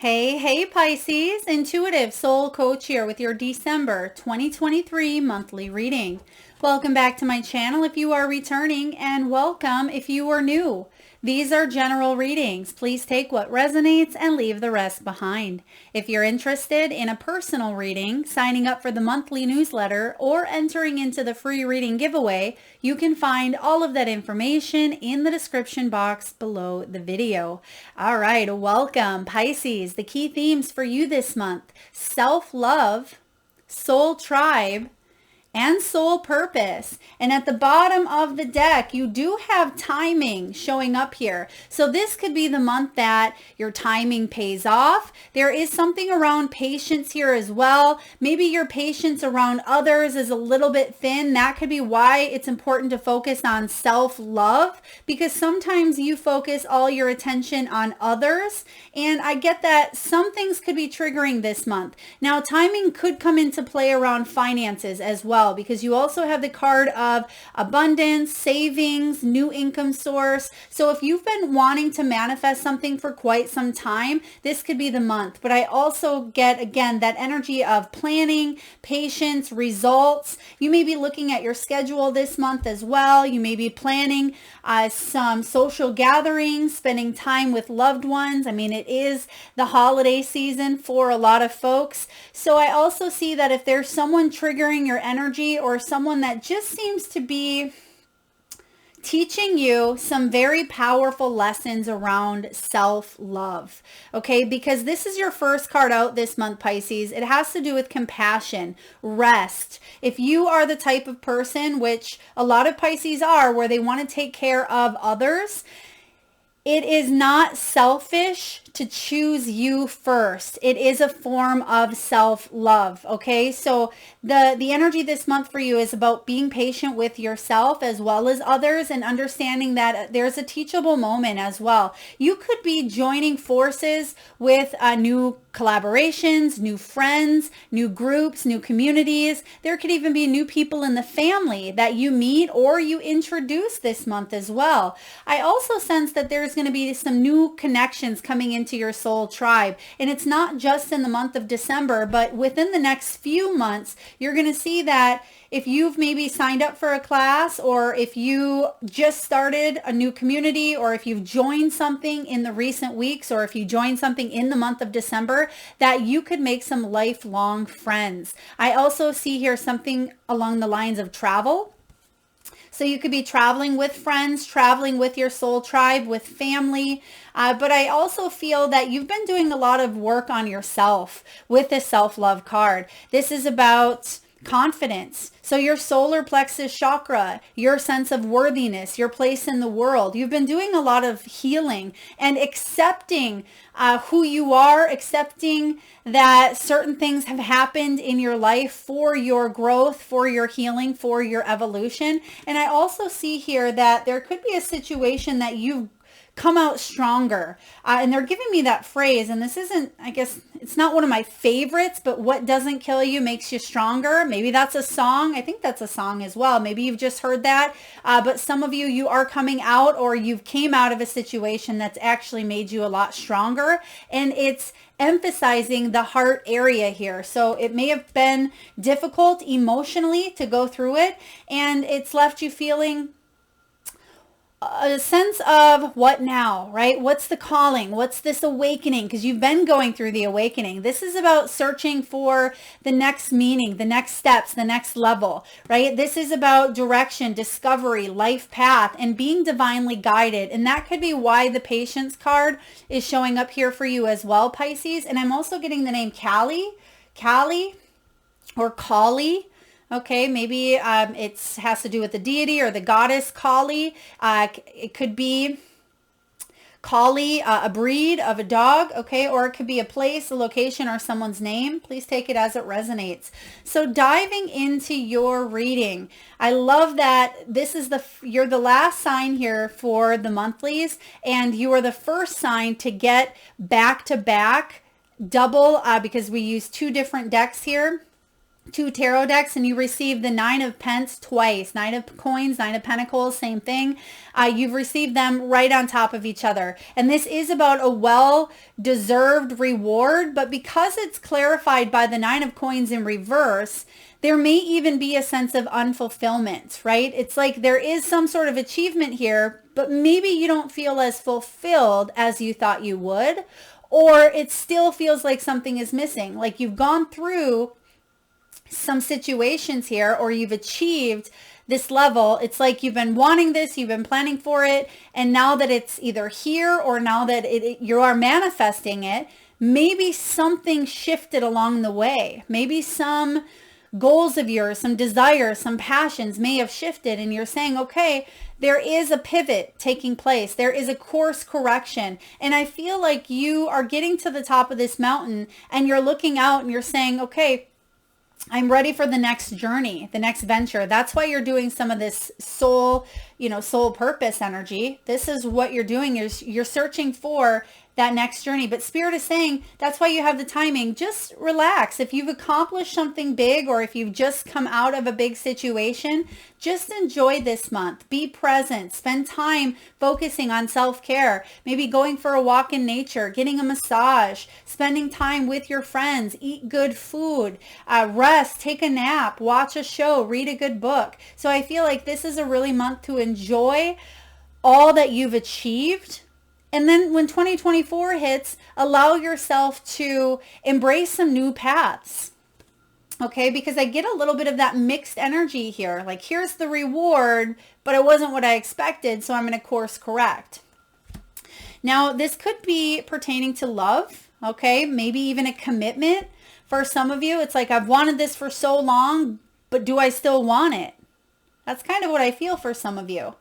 Hey, Pisces, intuitive soul coach here with your December 2023 monthly reading. Welcome back to my channel if you are returning, and welcome if you are new. These are general readings. Please take what resonates and leave the rest behind. If you're interested in a personal reading, signing up for the monthly newsletter, or entering into the free reading giveaway, you can find all of that information in the description box below the video. All right, welcome, Pisces. The key themes for you this month: self-love, soul tribe, and soul purpose. And at the bottom of the deck, you do have timing showing up here. So this could be the month that your timing pays off. There is something around patience here as well. Maybe your patience around others is a little bit thin. That could be why it's important to focus on self-love, because sometimes you focus all your attention on others. And I get that some things could be triggering this month. Now, timing could come into play around finances as well, because you also have the card of abundance, savings, new income source. So if you've been wanting to manifest something for quite some time, this could be the month. But I also get, again, that energy of planning, patience, results. You may be looking at your schedule this month as well. You may be planning some social gatherings, spending time with loved ones. I mean, it is the holiday season for a lot of folks. So I also see that if there's someone triggering your energy, or someone that just seems to be teaching you some very powerful lessons around self-love, okay? Because this is your first card out this month, Pisces. It has to do with compassion, rest. If you are the type of person, which a lot of Pisces are, where they want to take care of others, it is not selfish to choose you first. It is a form of self-love, okay? So the energy this month for you is about being patient with yourself as well as others, and understanding that there's a teachable moment as well. You could be joining forces with new collaborations, new friends, new groups, new communities. There could even be new people in the family that you meet or you introduce this month as well. I also sense that there's going to be some new connections coming into your soul tribe. And it's not just in the month of December, but within the next few months, you're going to see that if you've maybe signed up for a class, or if you just started a new community, or if you've joined something in the recent weeks, or if you joined something in the month of December, that you could make some lifelong friends. I also see here something along the lines of travel. So you could be traveling with friends, traveling with your soul tribe, with family. But I also feel that you've been doing a lot of work on yourself with this self-love card. This is about confidence. So your solar plexus chakra, your sense of worthiness, your place in the world. You've been doing a lot of healing and accepting who you are, accepting that certain things have happened in your life for your growth, for your healing, for your evolution. And I also see here that there could be a situation that you've come out stronger. And they're giving me that phrase, and this isn't, I guess, it's not one of my favorites, but what doesn't kill you makes you stronger. Maybe that's a song. I think that's a song as well. Maybe you've just heard that. But some of you are coming out, or you've came out of a situation that's actually made you a lot stronger. And it's emphasizing the heart area here. So it may have been difficult emotionally to go through it, and it's left you feeling a sense of what now, right? What's the calling? What's this awakening? Because you've been going through the awakening. This is about searching for the next meaning, the next steps, the next level, right? This is about direction, discovery, life path, and being divinely guided. And that could be why the patience card is showing up here for you as well, Pisces. And I'm also getting the name Kali, or Kali. Okay, maybe it has to do with the deity or the goddess Kali. It could be Kali, a breed of a dog, okay, or it could be a place, a location, or someone's name. Please take it as it resonates. So diving into your reading, I love that this is you're the last sign here for the monthlies, and you are the first sign to get back to back double, because we use two different decks here two tarot decks and you receive the Nine of Pence twice. Nine of Coins, Nine of Pentacles, same thing. You've received them right on top of each other. And this is about a well-deserved reward, but because it's clarified by the Nine of Coins in reverse, there may even be a sense of unfulfillment, right? It's like there is some sort of achievement here, but maybe you don't feel as fulfilled as you thought you would, or it still feels like something is missing. Like you've gone through some situations here, or you've achieved this level. It's like you've been wanting this, you've been planning for it, and now that it's either here or now that you are manifesting it, maybe something shifted along the way. Maybe some goals of yours, some desires, some passions may have shifted, and you're saying, okay, there is a pivot taking place. There is a course correction. And I feel like you are getting to the top of this mountain and you're looking out and you're saying, okay, I'm ready for the next journey, the next venture. That's why you're doing some of this soul purpose energy. This is what you're doing, is you're searching for that next journey. But Spirit is saying that's why you have the timing. Just relax. If you've accomplished something big, or if you've just come out of a big situation, just enjoy this month. Be present. Spend time focusing on self-care. Maybe going for a walk in nature, getting a massage, spending time with your friends, eat good food, rest, take a nap, watch a show, read a good book. So I feel like this is a really month to enjoy all that you've achieved. And then when 2024 hits, allow yourself to embrace some new paths. Okay, because I get a little bit of that mixed energy here. Like, here's the reward, but it wasn't what I expected, so I'm going to course correct. Now, this could be pertaining to love, okay? Maybe even a commitment. For some of you, it's like, I've wanted this for so long, but do I still want it? That's kind of what I feel for some of you.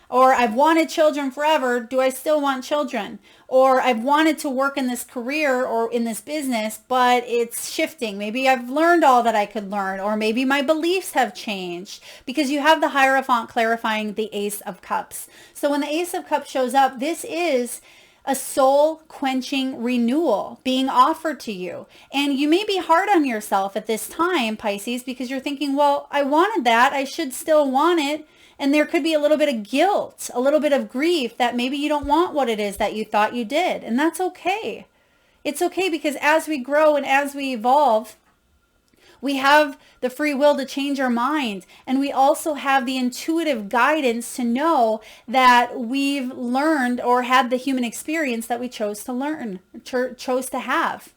Or I've wanted children forever. Do I still want children? Or I've wanted to work in this career or in this business, but it's shifting. Maybe I've learned all that I could learn, or maybe my beliefs have changed, because you have the Hierophant clarifying the Ace of Cups. So when the Ace of Cups shows up, this is a soul quenching renewal being offered to you. And you may be hard on yourself at this time, Pisces, because you're thinking, well, I wanted that. I should still want it. And there could be a little bit of guilt, a little bit of grief that maybe you don't want what it is that you thought you did. And that's okay. It's okay, because as we grow and as we evolve, we have the free will to change our mind. And we also have the intuitive guidance to know that we've learned or had the human experience that we chose to learn, chose to have.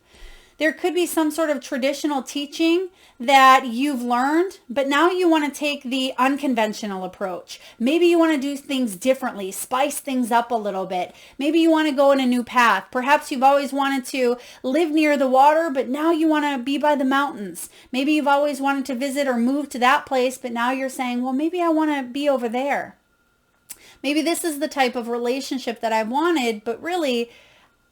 There could be some sort of traditional teaching that you've learned, but now you want to take the unconventional approach. Maybe you want to do things differently, spice things up a little bit. Maybe you want to go in a new path. Perhaps you've always wanted to live near the water, but now you want to be by the mountains. Maybe you've always wanted to visit or move to that place, but now you're saying, well, maybe I want to be over there. Maybe this is the type of relationship that I wanted, but really,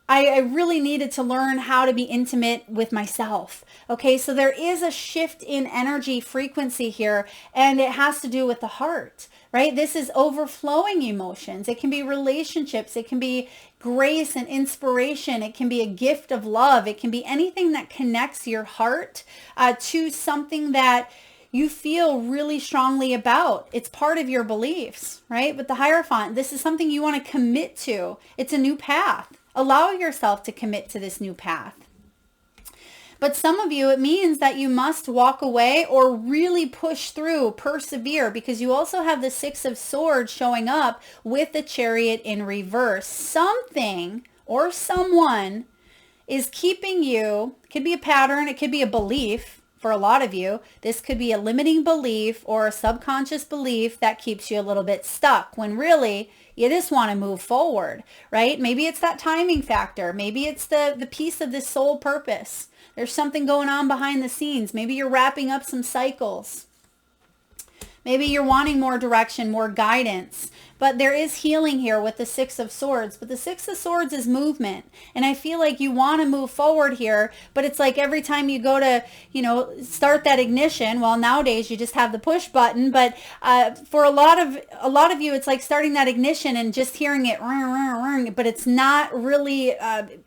I really needed to learn how to be intimate with myself. Okay, so there is a shift in energy frequency here, and it has to do with the heart, right? This is overflowing emotions. It can be relationships. It can be grace and inspiration. It can be a gift of love. It can be anything that connects your heart to something that you feel really strongly about. It's part of your beliefs, right? With the Hierophant, this is something you want to commit to. It's a new path. Allow yourself to commit to this new path. But some of you, it means that you must walk away or really push through, persevere, because you also have the Six of Swords showing up with the Chariot in reverse. Something or someone is keeping you. It could be a pattern. It could be a belief. For a lot of you, this could be a limiting belief or a subconscious belief that keeps you a little bit stuck, when really you just want to move forward, right? Maybe it's that timing factor. Maybe it's the piece of this soul purpose. There's something going on behind the scenes. Maybe you're wrapping up some cycles. Maybe you're wanting more direction, more guidance. But there is healing here with the Six of Swords. But the Six of Swords is movement. And I feel like you want to move forward here. But it's like every time you go to, start that ignition. Well, nowadays you just have the push button. But for a lot of you, it's like starting that ignition and just hearing it, but it's not really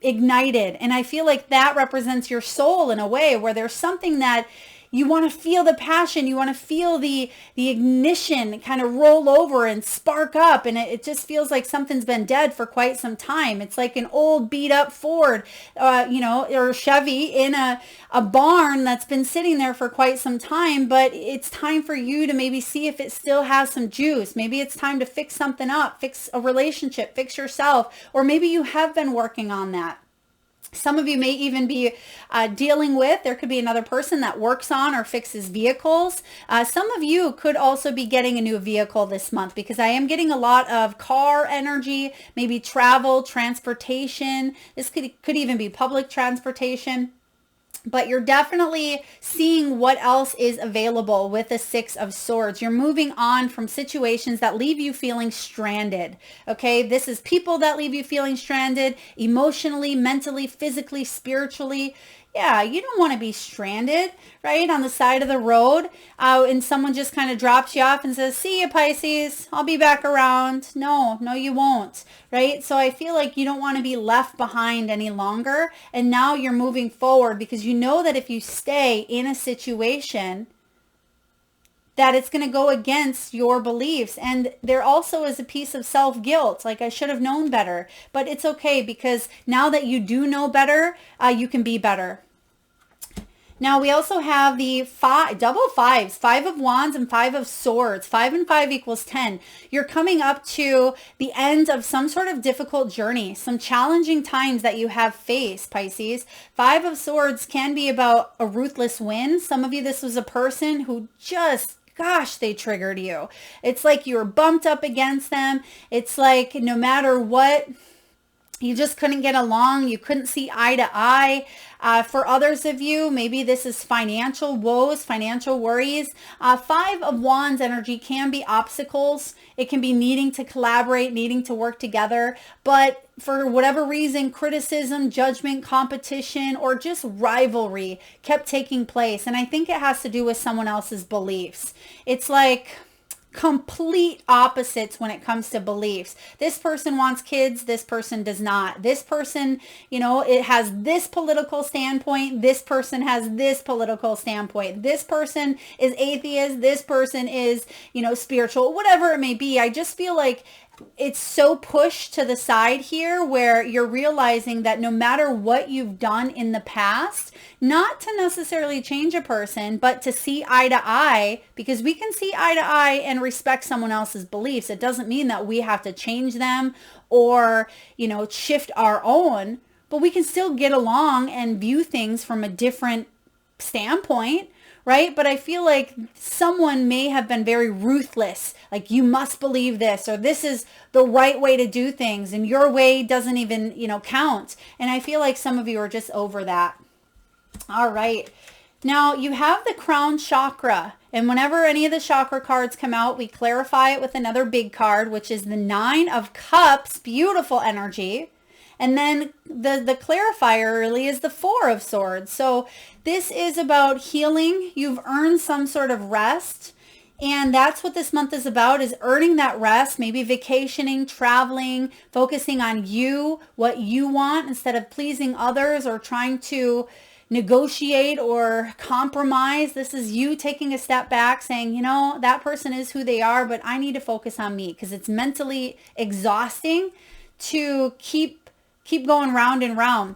ignited. And I feel like that represents your soul in a way, where there's something that you want to feel the passion. You want to feel the ignition kind of roll over and spark up. And it just feels like something's been dead for quite some time. It's like an old beat up Ford, or Chevy in a barn that's been sitting there for quite some time. But it's time for you to maybe see if it still has some juice. Maybe it's time to fix something up, fix a relationship, fix yourself, or maybe you have been working on that. Some of you may even be dealing with, there could be another person that works on or fixes vehicles. Some of you could also be getting a new vehicle this month, because I am getting a lot of car energy, maybe travel, transportation. This could even be public transportation. But you're definitely seeing what else is available with the Six of Swords. You're moving on from situations that leave you feeling stranded. Okay, this is people that leave you feeling stranded emotionally, mentally, physically, spiritually. Yeah, you don't want to be stranded, right, on the side of the road, and someone just kind of drops you off and says, see you, Pisces, I'll be back around. No, you won't, right? So I feel like you don't want to be left behind any longer, and now you're moving forward because you know that if you stay in a situation, that it's going to go against your beliefs. And there also is a piece of self-guilt, like I should have known better. But it's okay, because now that you do know better, you can be better. Now we also have the double fives, 5 of Wands and 5 of Swords. 5 and 5 equals 10. You're coming up to the end of some sort of difficult journey, some challenging times that you have faced, Pisces. 5 of Swords can be about a ruthless win. Some of you, this was a person who just, gosh, they triggered you. It's like you were bumped up against them. It's like no matter what, you just couldn't get along. You couldn't see eye to eye. For others of you, maybe this is financial woes, financial worries. 5 of Wands energy can be obstacles. It can be needing to collaborate, needing to work together. But for whatever reason, criticism, judgment, competition, or just rivalry kept taking place. And I think it has to do with someone else's beliefs. It's like complete opposites when it comes to beliefs. This person wants kids, this person does not. This person, it has this political standpoint, this person has this political standpoint. This person is atheist, this person is, spiritual, whatever it may be. I just feel like it's so pushed to the side here, where you're realizing that no matter what you've done in the past, not to necessarily change a person, but to see eye to eye, because we can see eye to eye and respect someone else's beliefs. It doesn't mean that we have to change them or, shift our own, but we can still get along and view things from a different standpoint. Right? But I feel like someone may have been very ruthless. Like, you must believe this, or this is the right way to do things, and your way doesn't even, count. And I feel like some of you are just over that. All right. Now you have the crown chakra. And whenever any of the chakra cards come out, we clarify it with another big card, which is the 9 of Cups. Beautiful energy. And then the clarifier really is the 4 of Swords. So this is about healing. You've earned some sort of rest. And that's what this month is about, is earning that rest, maybe vacationing, traveling, focusing on you, what you want, instead of pleasing others or trying to negotiate or compromise. This is you taking a step back, saying, that person is who they are, but I need to focus on me, because it's mentally exhausting to keep going round and round.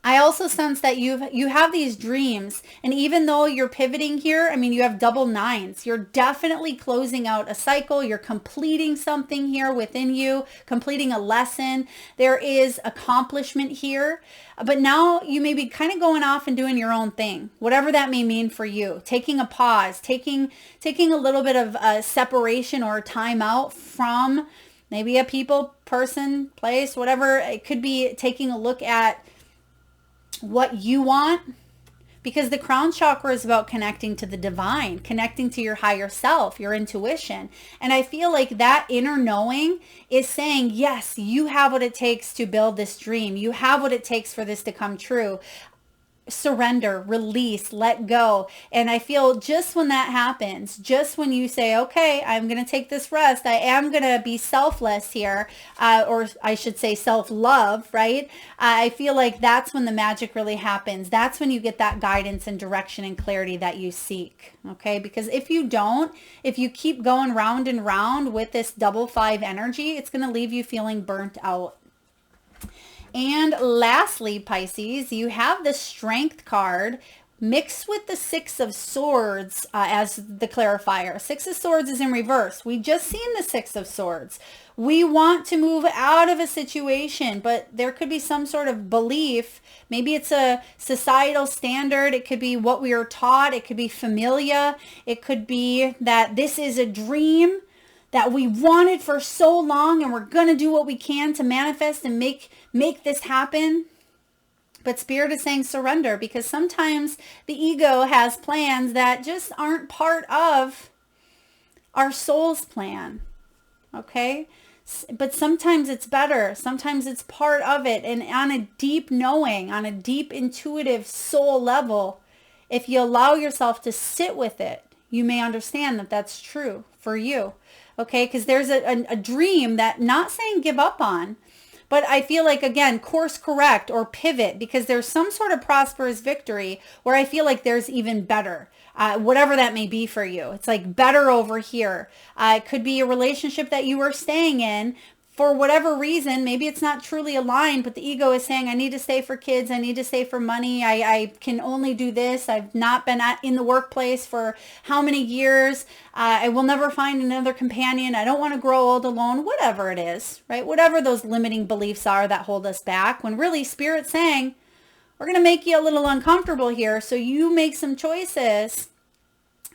I also sense that you have these dreams, and even though you're pivoting here, you have double 9s. You're definitely closing out a cycle. You're completing something here within you, completing a lesson. There is accomplishment here, but now you may be kind of going off and doing your own thing, whatever that may mean for you. Taking a pause, taking a little bit of a separation or time out from maybe a people, person, place, whatever. It could be taking a look at what you want, because the crown chakra is about connecting to the divine, connecting to your higher self, your intuition. And I feel like that inner knowing is saying, yes, you have what it takes to build this dream. You have what it takes for this to come true. surrender, release, let go. And I feel just when that happens, just when you say, okay, I'm going to take this rest, I am going to be selfless here, or I should say self-love, right? I feel like that's when the magic really happens. That's when you get that guidance and direction and clarity that you seek, okay? Because if you don't, if you keep going round and round with this double 5 energy, it's going to leave you feeling burnt out. And lastly, Pisces, you have the Strength card mixed with the 6 of Swords as the clarifier. 6 of Swords is in reverse. We just seen the 6 of Swords. We want to move out of a situation, but there could be some sort of belief. Maybe it's a societal standard. It could be what we are taught. It could be familia. It could be that this is a dream that we wanted for so long, and we're going to do what we can to manifest and make this happen. But Spirit is saying surrender, because sometimes the ego has plans that just aren't part of our soul's plan. Okay? But sometimes it's better. Sometimes it's part of it. And on a deep knowing, on a deep intuitive soul level, if you allow yourself to sit with it, you may understand that that's true for you. Okay, because there's a dream that, not saying give up on, but I feel like, again, course correct or pivot, because there's some sort of prosperous victory where I feel like there's even better, whatever that may be for you. It's like better over here. It could be a relationship that you were staying in. For whatever reason, maybe it's not truly aligned, but the ego is saying, I need to stay for kids. I need to stay for money. I can only do this. I've not been in the workplace for how many years. I will never find another companion. I don't want to grow old alone, whatever it is, right? Whatever those limiting beliefs are that hold us back, when really Spirit's saying, we're going to make you a little uncomfortable here, so you make some choices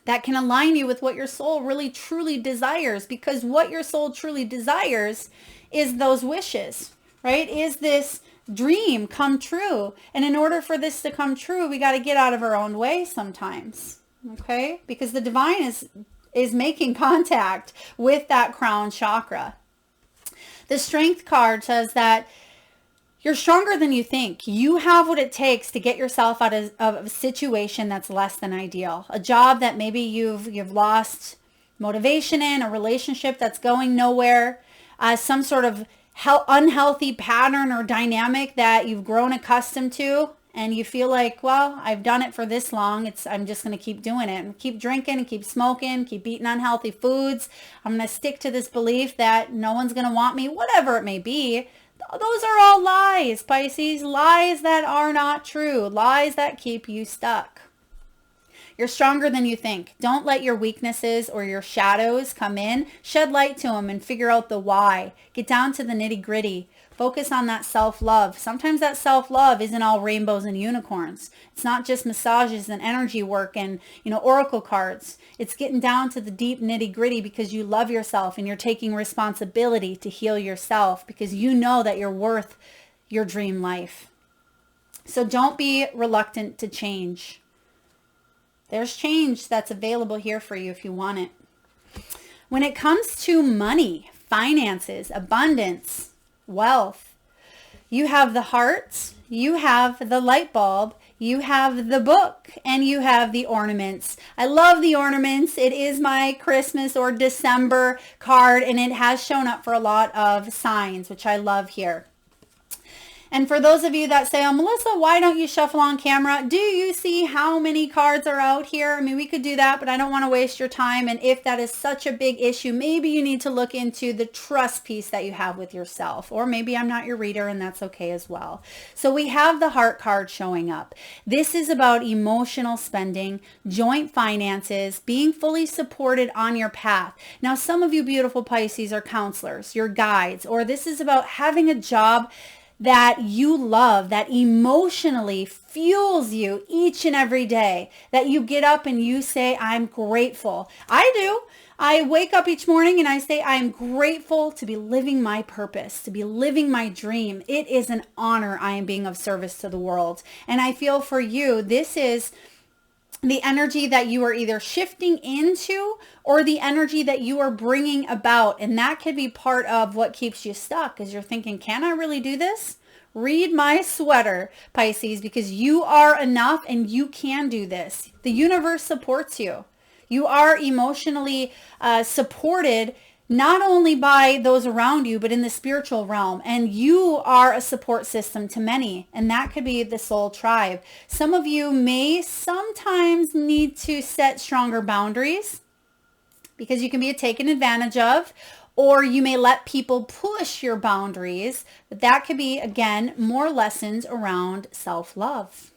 that can align you with what your soul really truly desires, because what your soul truly desires is those wishes, right? Is this dream come true? And in order for this to come true, we got to get out of our own way sometimes, okay? Because the divine is making contact with that crown chakra. The Strength card says that you're stronger than you think. You have what it takes to get yourself out of a situation that's less than ideal. A job that maybe you've lost motivation in, a relationship that's going nowhere, some sort of unhealthy pattern or dynamic that you've grown accustomed to, and you feel like, well, I've done it for this long. I'm just going to keep doing it and keep drinking and keep smoking, keep eating unhealthy foods. I'm going to stick to this belief that no one's going to want me, whatever it may be. Those are all lies, Pisces. Lies that are not true. Lies that keep you stuck. You're stronger than you think. Don't let your weaknesses or your shadows come in. Shed light to them and figure out the why. Get down to the nitty gritty. Focus on that self-love. Sometimes that self-love isn't all rainbows and unicorns. It's not just massages and energy work and, oracle cards. It's getting down to the deep nitty gritty, because you love yourself and you're taking responsibility to heal yourself, because you know that you're worth your dream life. So don't be reluctant to change. There's change that's available here for you if you want it. When it comes to money, finances, abundance, wealth, you have the heart, you have the light bulb, you have the book, and you have the ornaments. I love the ornaments. It is my Christmas or December card, and it has shown up for a lot of signs, which I love here. And for those of you that say, oh, Melissa, why don't you shuffle on camera? Do you see how many cards are out here? I mean, we could do that, but I don't want to waste your time. And if that is such a big issue, maybe you need to look into the trust piece that you have with yourself. Or maybe I'm not your reader, and that's okay as well. So we have the heart card showing up. This is about emotional spending, joint finances, being fully supported on your path. Now, some of you beautiful Pisces are counselors, your guides, or this is about having a job that you love, that emotionally fuels you each and every day, that you get up and you say, I'm grateful. I do. I wake up each morning and I say, I'm grateful to be living my purpose, to be living my dream. It is an honor I am being of service to the world. And I feel for you, this is the energy that you are either shifting into or the energy that you are bringing about. And that could be part of what keeps you stuck, because you're thinking, can I really do this? Read my sweater, Pisces, because you are enough and you can do this. The universe supports you. You are emotionally supported not only by those around you, but in the spiritual realm. And you are a support system to many. And that could be the soul tribe. Some of you may sometimes need to set stronger boundaries because you can be taken advantage of, or you may let people push your boundaries. But that could be, again, more lessons around self-love.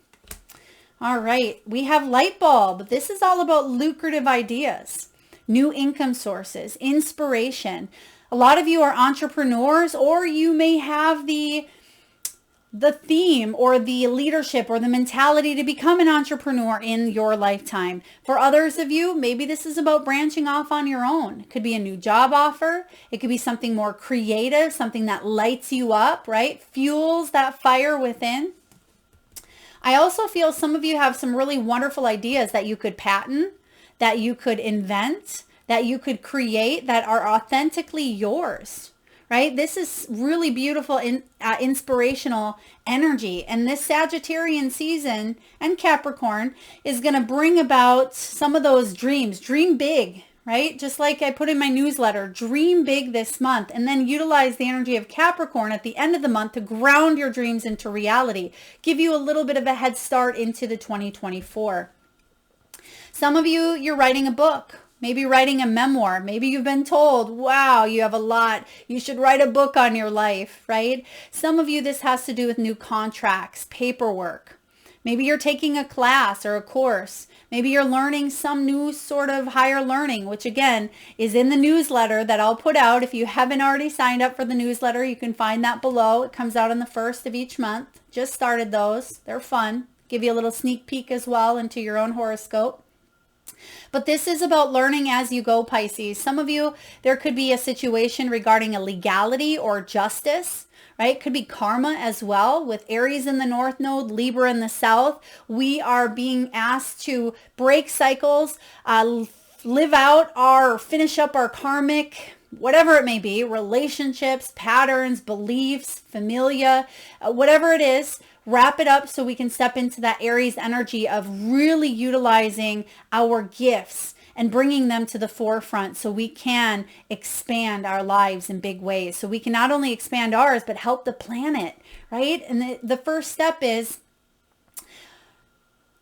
All right, we have light bulb. This is all about lucrative ideas, new income sources, inspiration. A lot of you are entrepreneurs, or you may have the theme or the leadership or the mentality to become an entrepreneur in your lifetime. For others of you, maybe this is about branching off on your own. It could be a new job offer. It could be something more creative, something that lights you up, right? Fuels that fire within. I also feel some of you have some really wonderful ideas that you could patent, that you could invent, that you could create that are authentically yours. Right? This is really beautiful, inspirational energy. And this Sagittarian season and Capricorn is going to bring about some of those dreams. Dream big, right? Just like I put in my newsletter, dream big this month, and then utilize the energy of Capricorn at the end of the month to ground your dreams into reality. Give you a little bit of a head start into the 2024. Some of you, you're writing a book. Maybe writing a memoir. Maybe you've been told, wow, you have a lot. You should write a book on your life, right? Some of you, this has to do with new contracts, paperwork. Maybe you're taking a class or a course. Maybe you're learning some new sort of higher learning, which again is in the newsletter that I'll put out. If you haven't already signed up for the newsletter, you can find that below. It comes out on the 1st of each month. Just started those. They're fun. Give you a little sneak peek as well into your own horoscope. But this is about learning as you go, Pisces. Some of you, there could be a situation regarding a legality or justice, right? Could be karma as well with Aries in the North Node, Libra in the South. We are being asked to break cycles, live out finish up our karmic, whatever it may be, relationships, patterns, beliefs, familia, whatever it is. Wrap it up so we can step into that Aries energy of really utilizing our gifts and bringing them to the forefront so we can expand our lives in big ways. So we can not only expand ours, but help the planet, right? And the first step is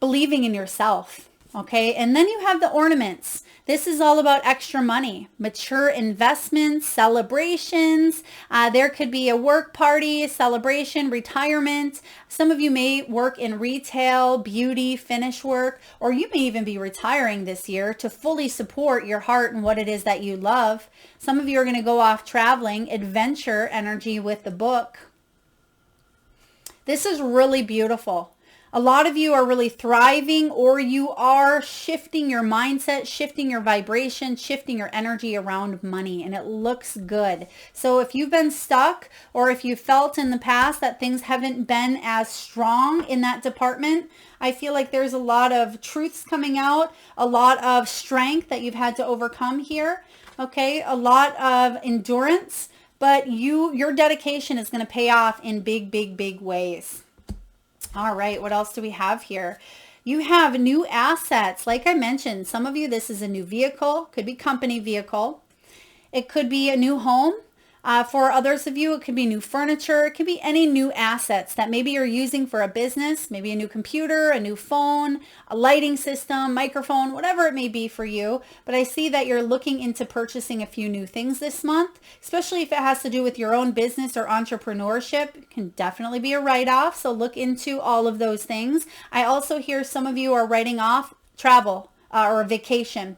believing in yourself, okay? And then you have the ornaments. This is all about extra money, mature investments, celebrations. There could be a work party, a celebration, retirement. Some of you may work in retail, beauty, finish work, or you may even be retiring this year to fully support your heart and what it is that you love. Some of you are going to go off traveling, adventure energy with the book. This is really beautiful. A lot of you are really thriving, or you are shifting your mindset, shifting your vibration, shifting your energy around money, and it looks good. So if you've been stuck, or if you felt in the past that things haven't been as strong in that department, I feel like there's a lot of truths coming out, a lot of strength that you've had to overcome here. Okay, a lot of endurance, but your dedication is going to pay off in big, big, big ways. All right, what else do we have here? You have new assets. Like I mentioned, some of you, this is a new vehicle, could be company vehicle. It could be a new home. For others of you, it could be new furniture. It could be any new assets that maybe you're using for a business, maybe a new computer, a new phone, a lighting system, microphone, whatever it may be for you. But I see that you're looking into purchasing a few new things this month, especially if it has to do with your own business or entrepreneurship. It can definitely be a write-off, so look into all of those things. I also hear some of you are writing off travel or vacation.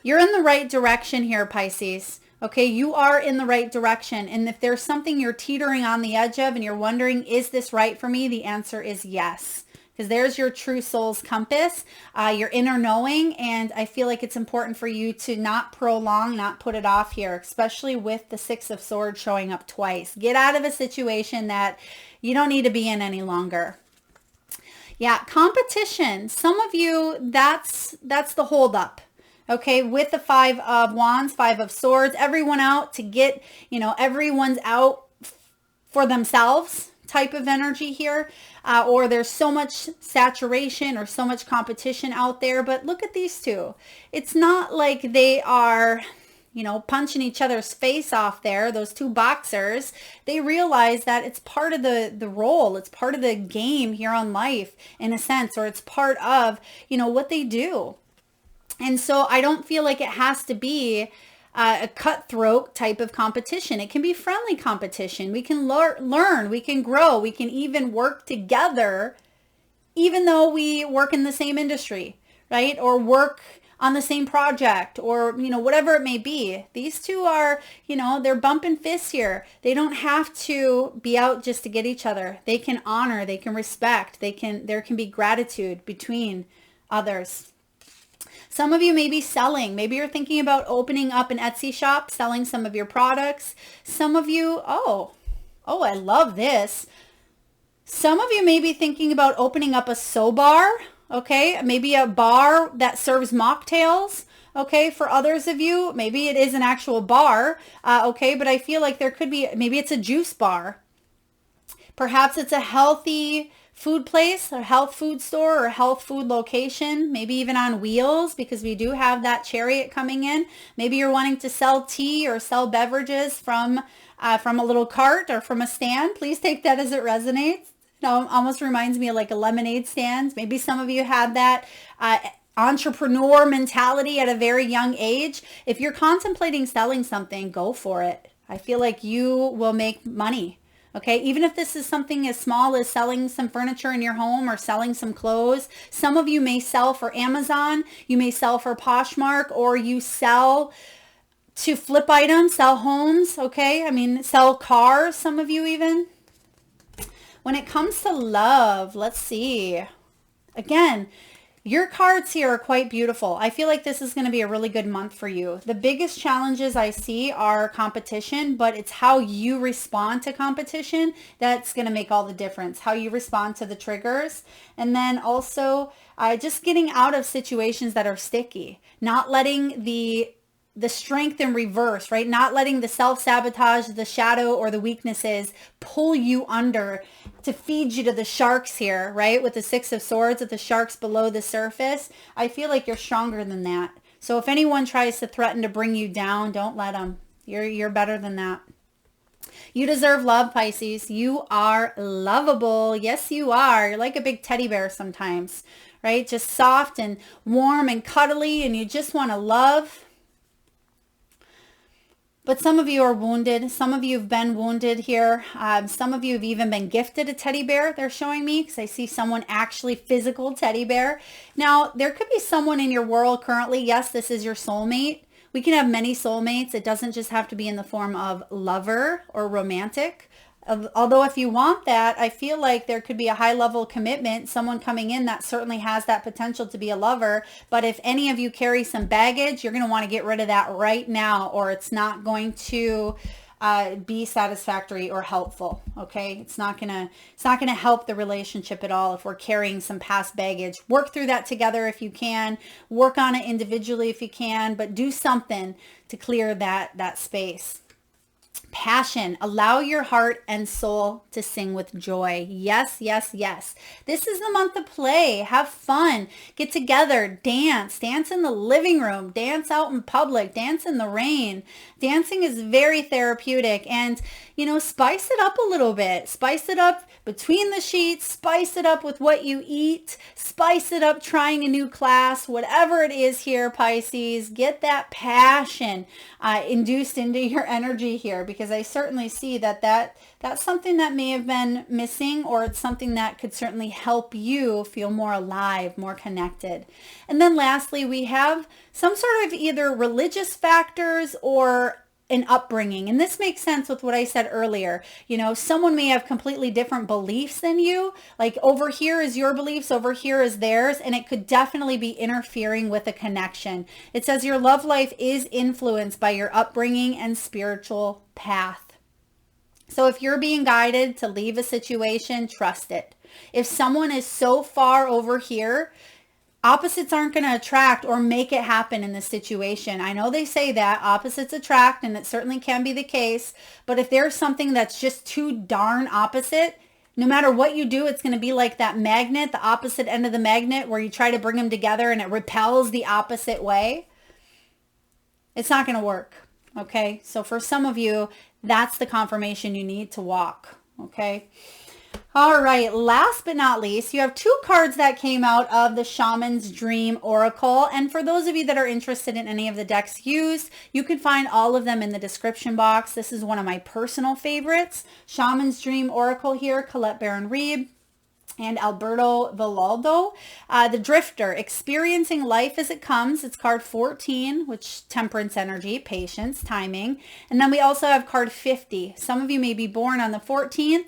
You're in the right direction here, Pisces. Okay, you are in the right direction. And if there's something you're teetering on the edge of and you're wondering, is this right for me? The answer is yes. Because there's your true soul's compass, your inner knowing. And I feel like it's important for you to not prolong, not put it off here, especially with the Six of Swords showing up twice. Get out of a situation that you don't need to be in any longer. Yeah, competition. Some of you, that's the holdup. Okay, with the Five of Wands, Five of Swords, everyone out to get, everyone's out for themselves type of energy here, or there's so much saturation or so much competition out there. But look at these two. It's not like they are, you know, punching each other's face off there, those two boxers. They realize that it's part of the role. It's part of the game here on life in a sense, or it's part of, you know, what they do. And so I don't feel like it has to be a cutthroat type of competition. It can be friendly competition. We can learn, we can grow, we can even work together, even though we work in the same industry, right? Or work on the same project, or, you know, whatever it may be. These two are, you know, they're bumping fists here. They don't have to be out just to get each other. They can honor, they can respect, there can be gratitude between others. Some of you may be selling. Maybe you're thinking about opening up an Etsy shop, selling some of your products. Some of you, oh, I love this. Some of you may be thinking about opening up a soul bar, okay? Maybe a bar that serves mocktails, okay? For others of you, maybe it is an actual bar, okay? But I feel like there could be, maybe it's a juice bar. Perhaps it's a healthy food place, a health food store, or health food location, maybe even on wheels, because we do have that chariot coming in. Maybe you're wanting to sell tea or sell beverages from a little cart or from a stand. Please take that as it resonates. You know, almost reminds me of like a lemonade stand. Maybe some of you had that entrepreneur mentality at a very young age. If you're contemplating selling something, go for it. I feel like you will make money. Okay, even if this is something as small as selling some furniture in your home or selling some clothes. Some of you may sell for Amazon, you may sell for Poshmark, or you sell to flip items, sell homes, okay? I mean, sell cars, some of you even. When it comes to love, let's see. Again, your cards here are quite beautiful. I feel like this is going to be a really good month for you. The biggest challenges I see are competition, but it's how you respond to competition that's going to make all the difference. How you respond to the triggers. And then also just getting out of situations that are sticky. Not letting the strength in reverse, right? Not letting the self-sabotage, the shadow, or the weaknesses pull you under to feed you to the sharks here, right? With the Six of Swords, with the sharks below the surface. I feel like you're stronger than that. So if anyone tries to threaten to bring you down, don't let them. You're better than that. You deserve love, Pisces. You are lovable. Yes, you are. You're like a big teddy bear sometimes, right? Just soft and warm and cuddly, and you just want to love. But some of you are wounded. Some of you have been wounded here. Some of you have even been gifted a teddy bear, they're showing me, because I see someone actually physical teddy bear. Now, there could be someone in your world currently. Yes, this is your soulmate. We can have many soulmates. It doesn't just have to be in the form of lover or romantic. Although if you want that, I feel like there could be a high level commitment, someone coming in that certainly has that potential to be a lover. But if any of you carry some baggage, you're going to want to get rid of that right now, or it's not going to be satisfactory or helpful. Okay, it's not gonna help the relationship at all if we're carrying some past baggage. Work through that together if you can. Work on it individually if you can, but do something to clear that space. Passion. Allow your heart and soul to sing with joy. Yes, yes, yes. This is the month to play. Have fun. Get together. Dance. Dance in the living room. Dance out in public. Dance in the rain. Dancing is very therapeutic, and, you know, spice it up a little bit. Spice it up between the sheets. Spice it up with what you eat. Spice it up trying a new class. Whatever it is here, Pisces, get that passion induced into your energy here, because I certainly see that's something that may have been missing, or it's something that could certainly help you feel more alive, more connected. And then lastly, we have some sort of either religious factors or an upbringing. And this makes sense with what I said earlier. You know, someone may have completely different beliefs than you. Like over here is your beliefs, over here is theirs, and it could definitely be interfering with a connection. It says your love life is influenced by your upbringing and spiritual path. So if you're being guided to leave a situation, trust it. If someone is so far over here, Opposites aren't going to attract or make it happen in this situation. I know they say that opposites attract, and it certainly can be the case. But if there's something that's just too darn opposite, no matter what you do, it's going to be like that magnet, the opposite end of the magnet, where you try to bring them together and it repels the opposite way. It's not going to work. Okay. So for some of you, that's the confirmation you need to walk. Okay. All right, last but not least, you have two cards that came out of the Shaman's Dream Oracle. And for those of you that are interested in any of the decks used, you can find all of them in the description box. This is one of my personal favorites. Shaman's Dream Oracle here, Colette Baron-Reed and Alberto Villaldo. The Drifter, experiencing life as it comes. It's card 14, which temperance energy, patience, timing. And then we also have card 50. Some of you may be born on the 14th.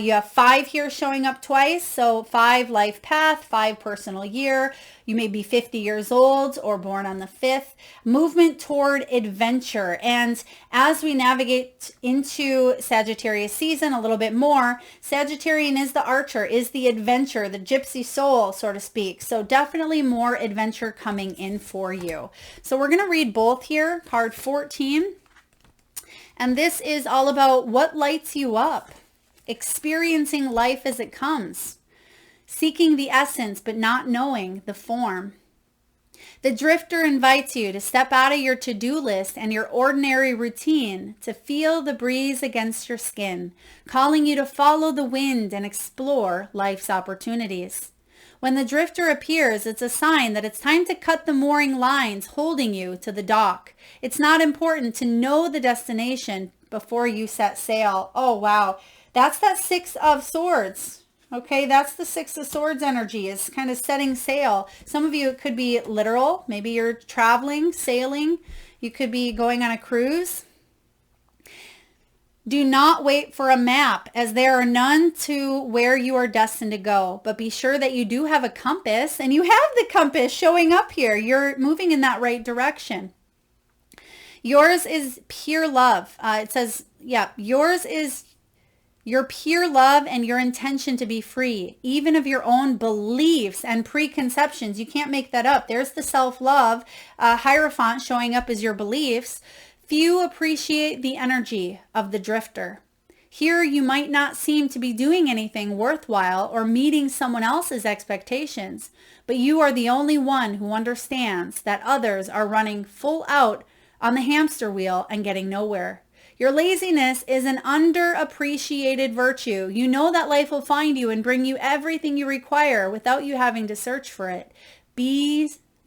You have 5 here showing up twice. So 5 life path, 5 personal year. You may be 50 years old or born on the 5th. Movement toward adventure. And as we navigate into Sagittarius season a little bit more, Sagittarian is the archer, is the adventure, the gypsy soul, so to speak. So definitely more adventure coming in for you. So we're going to read both here, card 14. And this is all about what lights you up, experiencing life as it comes, seeking the essence but not knowing the form. The Drifter invites you to step out of your to-do list and your ordinary routine to feel the breeze against your skin, calling you to follow the wind and explore life's opportunities. When the Drifter appears, it's a sign that it's time to cut the mooring lines holding you to the dock. It's not important to know the destination before you set sail. Oh, wow. That's that 6 of Swords. Okay, that's the 6 of Swords energy, is kind of setting sail. Some of you, it could be literal. Maybe you're traveling, sailing. You could be going on a cruise. Do not wait for a map, as there are none to where you are destined to go. But be sure that you do have a compass, and you have the compass showing up here. You're moving in that right direction. Yours is pure love. It says, yeah, yours is your pure love and your intention to be free, even of your own beliefs and preconceptions. You can't make that up. There's the self-love. Hierophant showing up as your beliefs. Few appreciate the energy of the Drifter. Here you might not seem to be doing anything worthwhile or meeting someone else's expectations, but you are the only one who understands that others are running full out on the hamster wheel and getting nowhere. Your laziness is an underappreciated virtue. You know that life will find you and bring you everything you require without you having to search for it.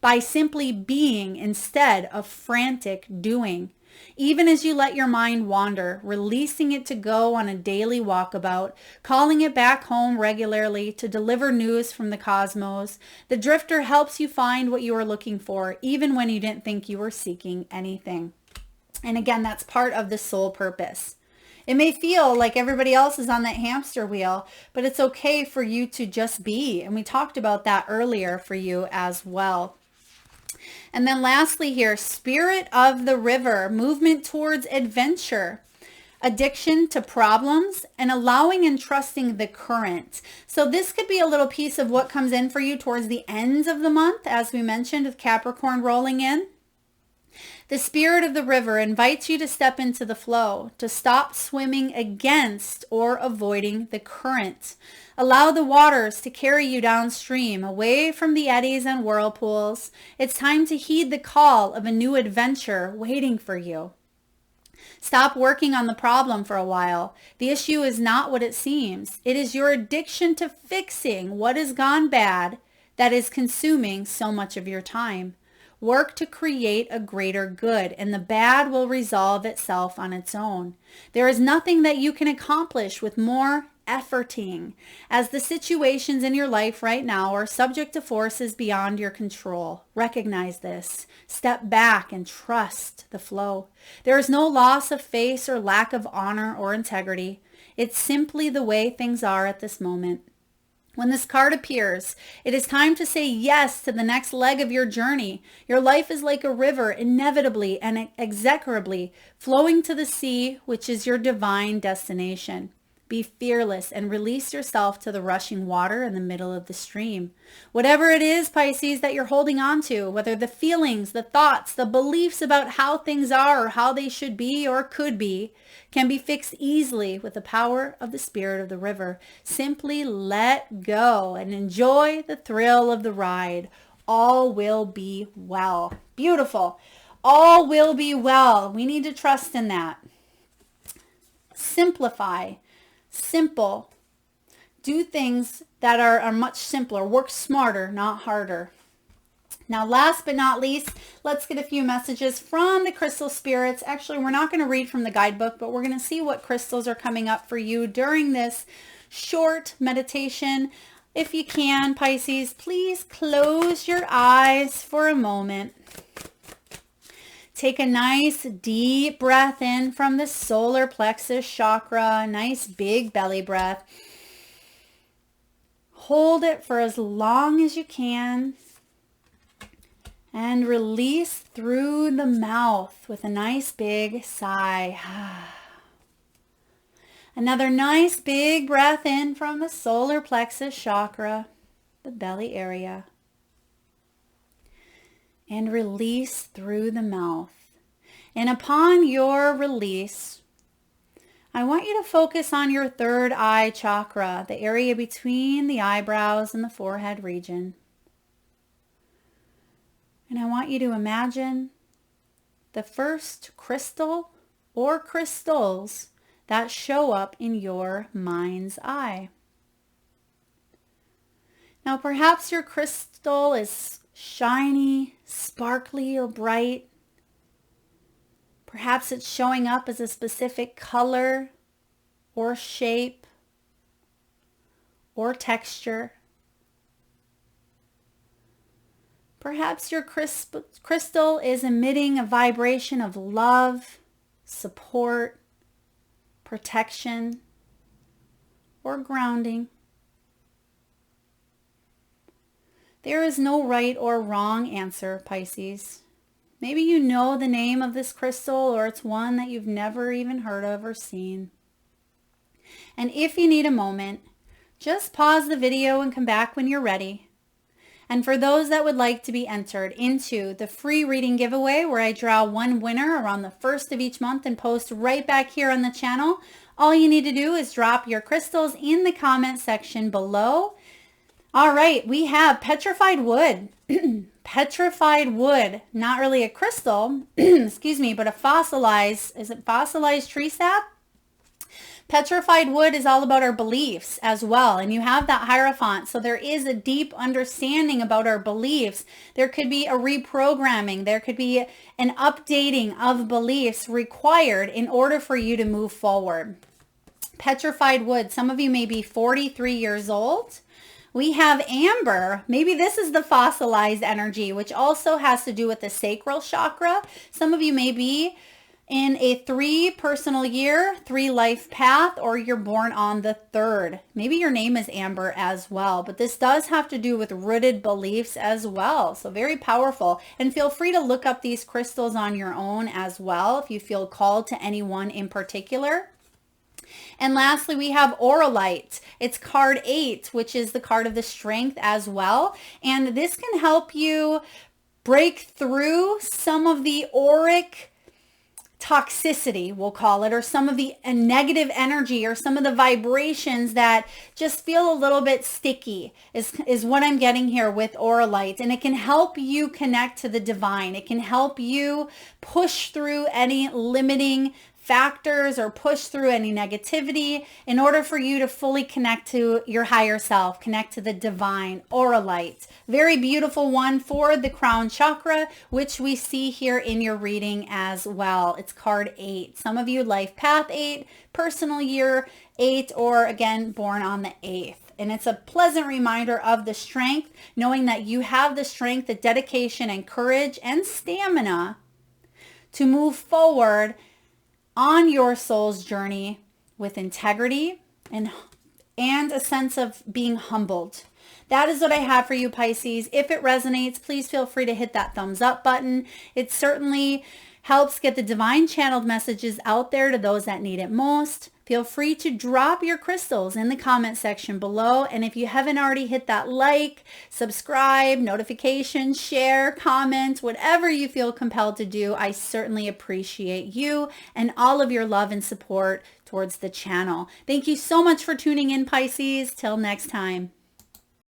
By simply being instead of frantic doing. Even as you let your mind wander, releasing it to go on a daily walkabout, calling it back home regularly to deliver news from the cosmos, the Drifter helps you find what you are looking for, even when you didn't think you were seeking anything. And again, that's part of the soul purpose. It may feel like everybody else is on that hamster wheel, but it's okay for you to just be. And we talked about that earlier for you as well. And then lastly here, Spirit of the River, movement towards adventure, addiction to problems, and allowing and trusting the current. So this could be a little piece of what comes in for you towards the ends of the month, as we mentioned, with Capricorn rolling in. The Spirit of the River invites you to step into the flow, to stop swimming against or avoiding the current. Allow the waters to carry you downstream, away from the eddies and whirlpools. It's time to heed the call of a new adventure waiting for you. Stop working on the problem for a while. The issue is not what it seems. It is your addiction to fixing what has gone bad that is consuming so much of your time. Work to create a greater good, and the bad will resolve itself on its own. There is nothing that you can accomplish with more efforting, as the situations in your life right now are subject to forces beyond your control. Recognize this. Step back and trust the flow. There is no loss of face or lack of honor or integrity. It's simply the way things are at this moment. When this card appears, it is time to say yes to the next leg of your journey. Your life is like a river, inevitably and execrably flowing to the sea, which is your divine destination. Be fearless and release yourself to the rushing water in the middle of the stream. Whatever it is, Pisces, that you're holding on to, whether the feelings, the thoughts, the beliefs about how things are or how they should be or could be, can be fixed easily with the power of the spirit of the river. Simply let go and enjoy the thrill of the ride. All will be well. Beautiful. All will be well. We need to trust in that. Simplify. Simple. Do things that are much simpler. Work smarter, not harder. Now, last but not least, let's get a few messages from the crystal spirits. Actually, we're not going to read from the guidebook, but we're going to see what crystals are coming up for you during this short meditation. If you can, Pisces, please close your eyes for a moment. Take a nice deep breath in from the solar plexus chakra, nice big belly breath. Hold it for as long as you can and release through the mouth with a nice big sigh. Another nice big breath in from the solar plexus chakra, the belly area. And release through the mouth. And upon your release, I want you to focus on your third eye chakra, the area between the eyebrows and the forehead region. And I want you to imagine the first crystal or crystals that show up in your mind's eye. Now, perhaps your crystal is shiny, sparkly, or bright. Perhaps it's showing up as a specific color or shape or texture. Perhaps your crystal is emitting a vibration of love, support, protection, or grounding. There is no right or wrong answer, Pisces. Maybe you know the name of this crystal, or it's one that you've never even heard of or seen. And if you need a moment, just pause the video and come back when you're ready. And for those that would like to be entered into the free reading giveaway, where I draw one winner around the first of each month and post right back here on the channel, all you need to do is drop your crystals in the comment section below. All right, we have petrified wood. Petrified wood, not really a crystal, excuse me, but a fossilized, is it fossilized tree sap? Petrified wood is all about our beliefs as well. And you have that Hierophant. So there is a deep understanding about our beliefs. There could be a reprogramming. There could be an updating of beliefs required in order for you to move forward. Petrified wood. Some of you may be 43 years old. We have amber. Maybe this is the fossilized energy, which also has to do with the sacral chakra. Some of you may be in a 3 personal year, 3 life path, or you're born on the 3rd. Maybe your name is Amber as well, but this does have to do with rooted beliefs as well. So very powerful. And feel free to look up these crystals on your own as well if you feel called to any one in particular. And lastly, we have Auralite. It's card 8, which is the card of the strength as well. And this can help you break through some of the auric toxicity, we'll call it, or some of the negative energy or some of the vibrations that just feel a little bit sticky is what I'm getting here with Auralite. And it can help you connect to the divine. It can help you push through any limiting factors or push through any negativity in order for you to fully connect to your higher self, connect to the divine. Auralite. Very beautiful one for the crown chakra, which we see here in your reading as well. It's card 8. Some of you life path 8, personal year 8, or again, born on the 8th. And it's a pleasant reminder of the strength, knowing that you have the strength, the dedication, and courage and stamina to move forward on your soul's journey with integrity and a sense of being humbled. That is what I have for you, Pisces. If it resonates, please feel free to hit that thumbs up button. It certainly helps get the divine channeled messages out there to those that need it most. Feel free to drop your crystals in the comment section below. And if you haven't already, hit that like, subscribe, notification, share, comment, whatever you feel compelled to do. I certainly appreciate you and all of your love and support towards the channel. Thank you so much for tuning in, Pisces. Till next time.